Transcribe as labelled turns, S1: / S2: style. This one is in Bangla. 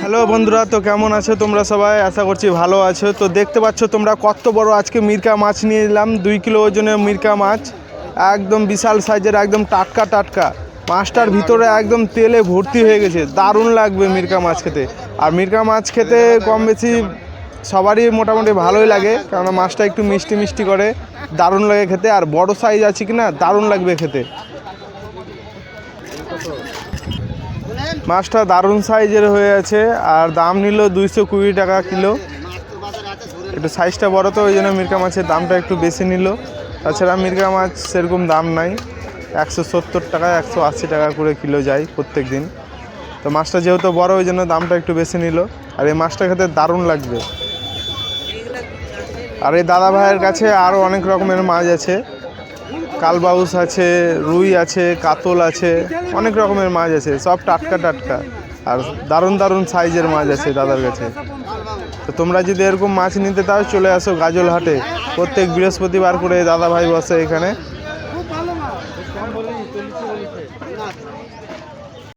S1: হ্যালো বন্ধুরা, তো কেমন আছো তোমরা সবাই? আশা করছি ভালো আছো। তো দেখতে পাচ্ছ তোমরা কত বড় আজকে মিরকা মাছ নিয়ে এলাম। 2 কিলো ওজনের মিরকা মাছ, একদম বিশাল সাইজের, একদম টাটকা টাটকা। মাছটার ভিতরে একদম তেলে ভর্তি হয়ে গেছে। দারুণ লাগবে মিরকা মাছ খেতে। আর মিরকা মাছ খেতে কম বেশি সবারই মোটামুটি ভালোই লাগে, কারণ মাছটা একটু মিষ্টি মিষ্টি করে, দারুণ লাগে খেতে। আর বড় সাইজ আছে কিনা, দারুণ লাগবে খেতে। মাছটা দারুণ সাইজের হয়ে আছে, আর দাম নিল 220 টাকা কিলো। একটু সাইজটা বড় তো, ওই জন্য মিরকা মাছের দামটা একটু বেশি নিল। তাছাড়া মিরকা মাছ সেরকম দাম নাই, 170 টাকা 180 টাকা করে কিলো যায় প্রত্যেক দিন। তো মাছটা যেহেতু বড়, ওই জন্য দামটা একটু বেশি নিল। আর এই মাছটা খেতে দারুণ লাগবে। আর এই দাদা ভাইয়ের কাছে আরও অনেক রকমের মাছ আছে, কালবাউস আছে, রুই আছে, কাতল আছে, অনেক রকমের মাছ আছে, সব টাটকা টাটকা আর দারুণ দারুণ সাইজের মাছ আছে দাদার কাছে। তো তোমরা যদি এরকম মাছ নিতে চাও, চলে আসো গাজল হাটে। প্রত্যেক বৃহস্পতিবার করে দাদা ভাই বসে এখানে।